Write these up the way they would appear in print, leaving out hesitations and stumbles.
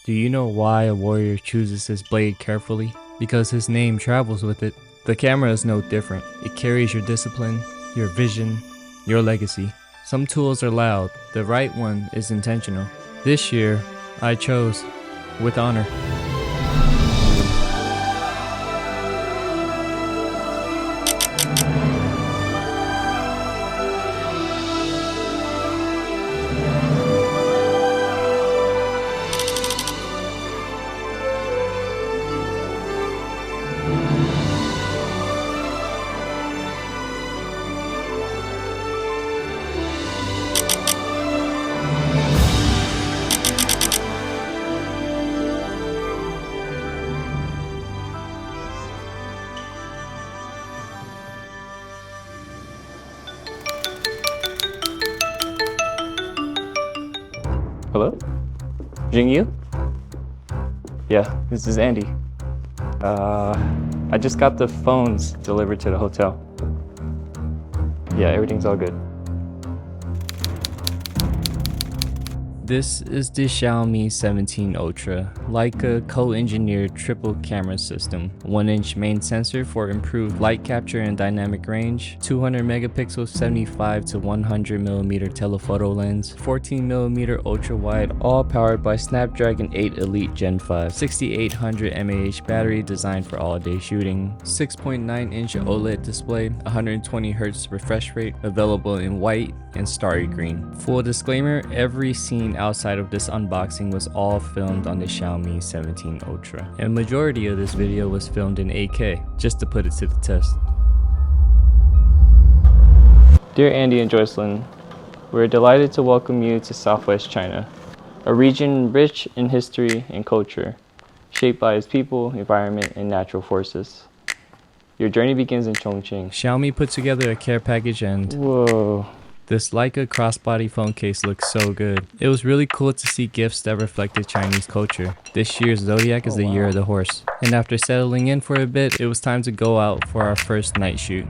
Do you know why a warrior chooses his blade carefully? Because his name travels with it. The camera is no different. It carries your discipline, your vision, your legacy. Some tools are loud, the right one is intentional. This year, I chose with honor. Hello? Jingyu? Yeah, this is Andy. I just got the phones delivered to the hotel. Yeah, everything's all good. This is the Xiaomi 17 Ultra, Leica co-engineered triple camera system, 1-inch main sensor for improved light capture and dynamic range, 200 megapixel 75 to 100mm telephoto lens, 14mm ultra wide, all powered by Snapdragon 8 Elite Gen 5, 6800 mAh battery designed for all-day shooting, 6.9-inch OLED display, 120Hz refresh rate, available in white and starry green. Full disclaimer, every scene outside of this unboxing was all filmed on the Xiaomi 17 Ultra, and majority of this video was filmed in 8K, just to put it to the test. Dear Andy and Joycelyn, we're delighted to welcome you to Southwest China, a region rich in history and culture, shaped by its people, environment, and natural forces. Your journey begins in Chongqing. Xiaomi put together a care package and Whoa. This Leica crossbody phone case looks so good. It was really cool to see gifts that reflected Chinese culture. This year's zodiac is the year of the horse. And after settling in for a bit, it was time to go out for our first night shoot.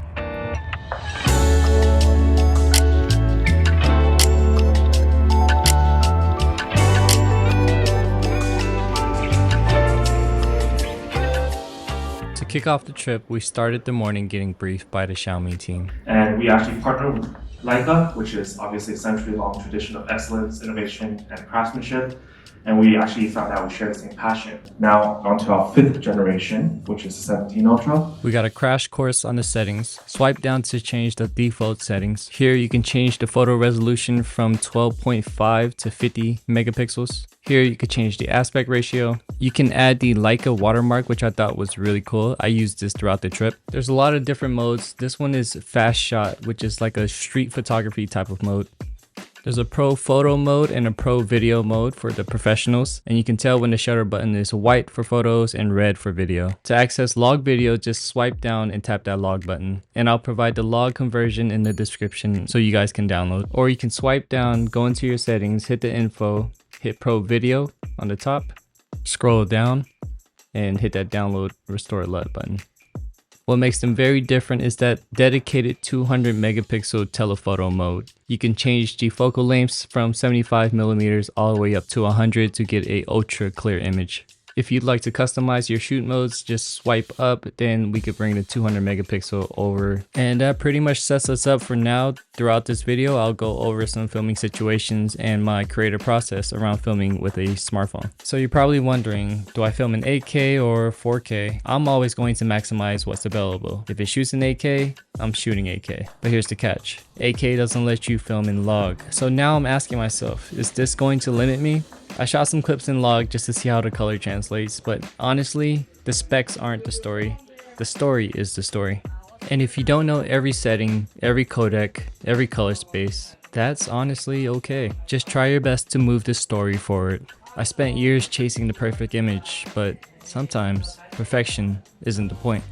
To kick off the trip, we started the morning getting briefed by the Xiaomi team. And we actually partnered with Leica, which is obviously a century-long tradition of excellence, innovation, and craftsmanship. And we actually found out we share the same passion. Now onto our 5th generation, which is the 17 Ultra. We got a crash course on the settings. Swipe down to change the default settings. Here you can change the photo resolution from 12.5 to 50 megapixels. Here you could change the aspect ratio. You can add the Leica watermark, which I thought was really cool. I used this throughout the trip. There's a lot of different modes. This one is fast shot, which is like a street photography type of mode. There's a pro photo mode and a pro video mode for the professionals, and you can tell when the shutter button is white for photos and red for video. To access log video, just swipe down and tap that log button, and I'll provide the log conversion in the description so you guys can download. Or you can swipe down, go into your settings, hit the info, hit pro video on the top, scroll down, and hit that download restore LUT button. What makes them very different is that dedicated 200 megapixel telephoto mode. You can change the focal lengths from 75mm all the way up to 100 to get a ultra clear image. If you'd like to customize your shoot modes, just swipe up, then we could bring the 200 megapixel over. And that pretty much sets us up for now. Throughout this video, I'll go over some filming situations and my creative process around filming with a smartphone. So you're probably wondering, do I film in 8K or 4K? I'm always going to maximize what's available. If it shoots in 8K, I'm shooting 8K. But here's the catch. 8K doesn't let you film in log. So now I'm asking myself, is this going to limit me? I shot some clips in log just to see how the color translates, but honestly, the specs aren't the story. The story is the story. And if you don't know every setting, every codec, every color space, that's honestly okay. Just try your best to move this story forward. I spent years chasing the perfect image, but sometimes perfection isn't the point.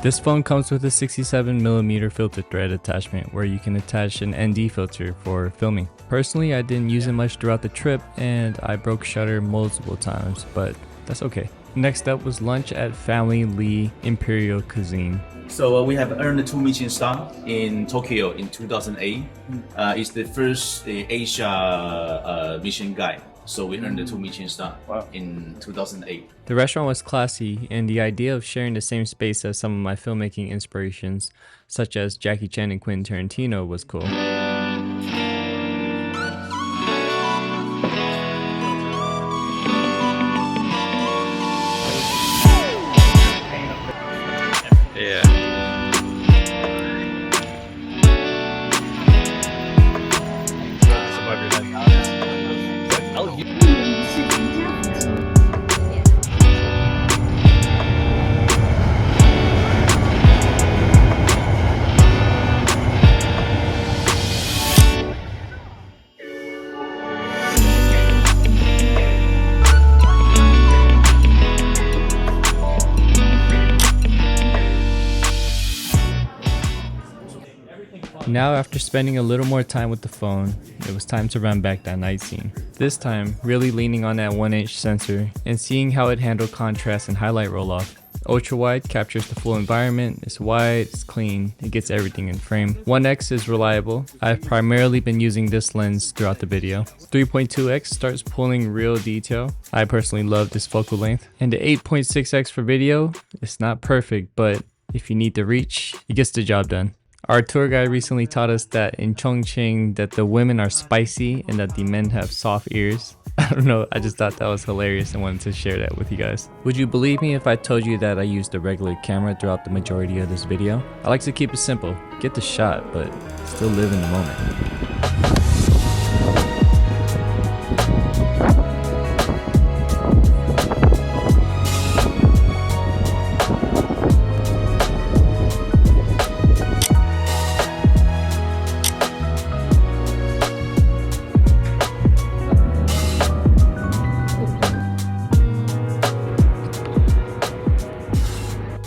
This phone comes with a 67mm filter thread attachment where you can attach an ND filter for filming. Personally, I didn't use it much throughout the trip and I broke shutter multiple times, but that's okay. Next up was lunch at Family Lee Imperial Cuisine. So we have earned 2 Michelin stars in Tokyo in 2008. It's the first Asia Michelin guide. So we earned the 2 Michelin stars in 2008. The restaurant was classy, and the idea of sharing the same space as some of my filmmaking inspirations, such as Jackie Chan and Quentin Tarantino, was cool. Now, after spending a little more time with the phone, it was time to run back that night scene. This time, really leaning on that 1-inch sensor and seeing how it handled contrast and highlight roll-off. Ultra wide captures the full environment, it's wide, it's clean, it gets everything in frame. 1x is reliable. I've primarily been using this lens throughout the video. 3.2x starts pulling real detail. I personally love this focal length. And the 8.6x for video, it's not perfect, but if you need the reach, it gets the job done. Our tour guide recently taught us that in Chongqing that the women are spicy and that the men have soft ears. I don't know, I just thought that was hilarious and wanted to share that with you guys. Would you believe me if I told you that I used a regular camera throughout the majority of this video? I like to keep it simple, get the shot, but still live in the moment.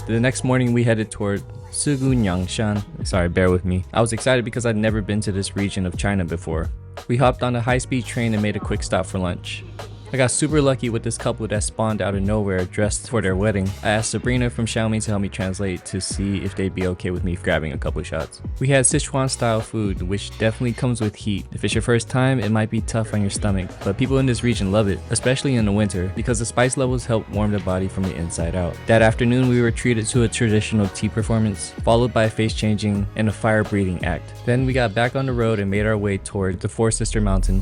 The next morning we headed toward Siguniangshan. Sorry, bear with me. I was excited because I'd never been to this region of China before. We hopped on a high-speed train and made a quick stop for lunch. I got super lucky with this couple that spawned out of nowhere dressed for their wedding. I asked Sabrina from Xiaomi to help me translate to see if they'd be okay with me grabbing a couple shots. We had Sichuan style food, which definitely comes with heat. If it's your first time, it might be tough on your stomach, but people in this region love it, especially in the winter, because the spice levels help warm the body from the inside out. That afternoon, we were treated to a traditional tea performance, followed by face changing and a fire breathing act. Then we got back on the road and made our way toward the Four Sister Mountain.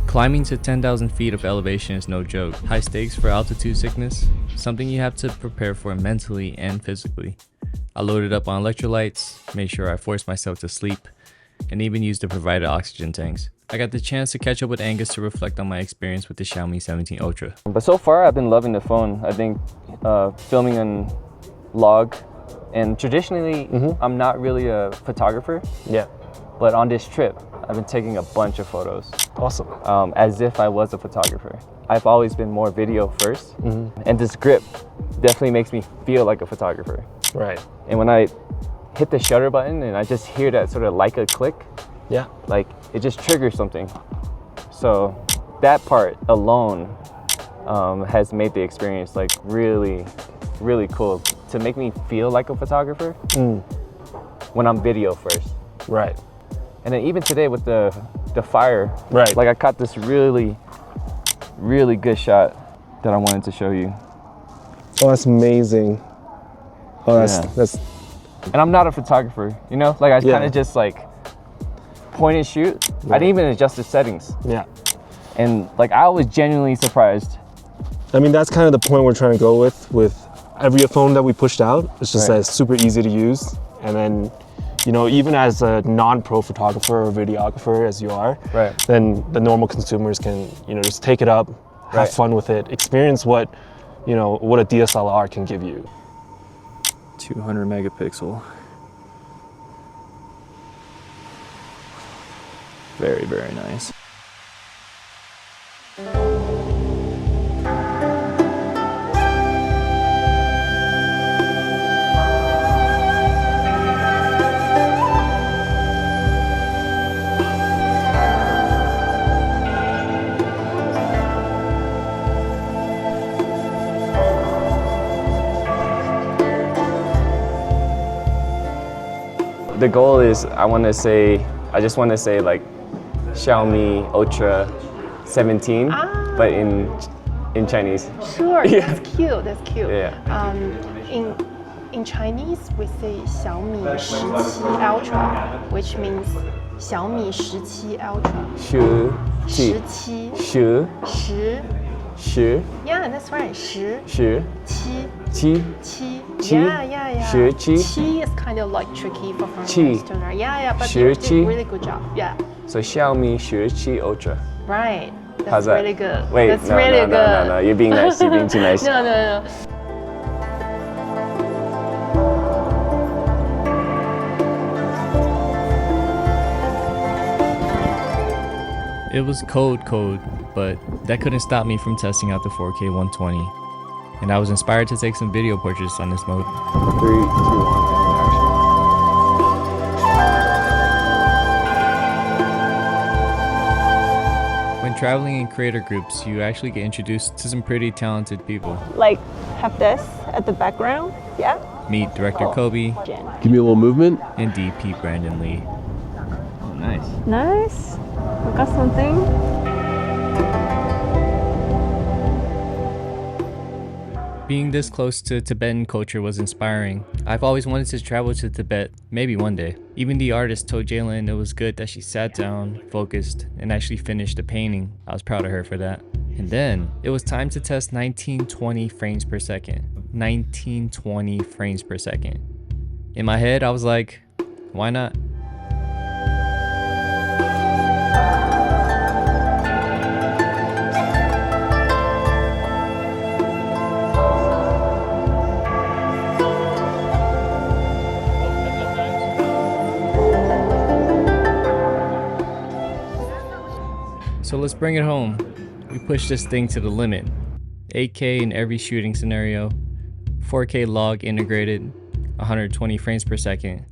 Climbing to 10,000 feet of elevation is no joke. High stakes for altitude sickness, something you have to prepare for mentally and physically. I loaded up on electrolytes, made sure I forced myself to sleep, and even used the provided oxygen tanks. I got the chance to catch up with Angus to reflect on my experience with the Xiaomi 17 Ultra. But so far I've been loving the phone. I think filming in log, and traditionally I'm not really a photographer. Yeah. But on this trip, I've been taking a bunch of photos. Awesome. As if I was a photographer. I've always been more video first, and this grip definitely makes me feel like a photographer. Right. And when I hit the shutter button and I just hear that sort of Leica click, yeah, like it just triggers something. So that part alone has made the experience like really, really cool to make me feel like a photographer when I'm video first. Right. And then even today with the fire, right, like I caught this really, really good shot that I wanted to show you. Oh, that's amazing. Oh, that's. And I'm not a photographer, you know? Like I kind of just like point and shoot. Right. I didn't even adjust the settings. Yeah. And like I was genuinely surprised. I mean, that's kind of the point we're trying to go with every phone that we pushed out. It's just that it's super easy to use, and then, you know, even as a non-pro photographer or videographer as you are, then the normal consumers can, you know, just take it up, have fun with it, experience what, you know, what a DSLR can give you. 200 megapixel. Very, very nice. the goal is I just want to say like Xiaomi Ultra 17, but in Chinese. Sure, that's cute. That's cute. Yeah. In Chinese, we say Xiaomi 17 Ultra, which means Xiaomi 17 Ultra. 17 10 10 Yeah, that's right. 10 10 7 7 Yeah. 17 Qi is kind of like tricky for Qi. foreigners to learn. Yeah, but you did 17 really good job. Yeah, So Xiaomi 17 Ultra. right. That's How's that? really good. Wait, that's no, really no, good. no. You're being nice. You're being too nice. No. It was cold, but that couldn't stop me from testing out the 4K 120. And I was inspired to take some video portraits on this mode. 3, 2, 1, action. When traveling in creator groups, you actually get introduced to some pretty talented people. Like have this at the background. Yeah. Meet director Kobe Give me a little movement. and DP Brandon Lee. Oh, nice. Nice. We got something. Being this close to Tibetan culture was inspiring. I've always wanted to travel to Tibet, maybe one day. Even the artist told Jalen it was good that she sat down, focused, and actually finished the painting. I was proud of her for that. And then, it was time to test 1920 frames per second. 1920 frames per second. In my head, I was like, why not? So let's bring it home. We pushed this thing to the limit. 8K in every shooting scenario, 4K log integrated, 120 frames per second.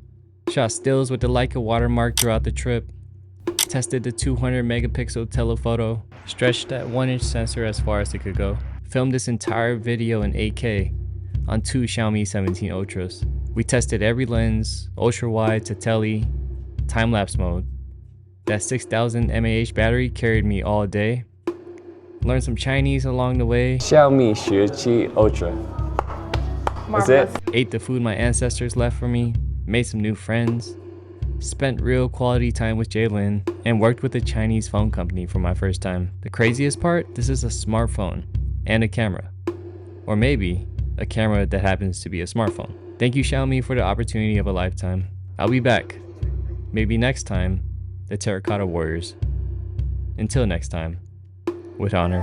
Shot stills with the Leica watermark throughout the trip. Tested the 200 megapixel telephoto, stretched that 1-inch sensor as far as it could go. Filmed this entire video in 8K on 2 Xiaomi 17 Ultras. We tested every lens, ultra wide to tele, time-lapse mode. That 6000 mAh battery carried me all day. Learned some Chinese along the way. Xiaomi 17 Ultra. That's it. Ate the food my ancestors left for me. Made some new friends. Spent real quality time with Jalen. And worked with a Chinese phone company for my first time. The craziest part, this is a smartphone and a camera. Or maybe a camera that happens to be a smartphone. Thank you, Xiaomi, for the opportunity of a lifetime. I'll be back. Maybe next time, the Terracotta Warriors. Until next time, with honor.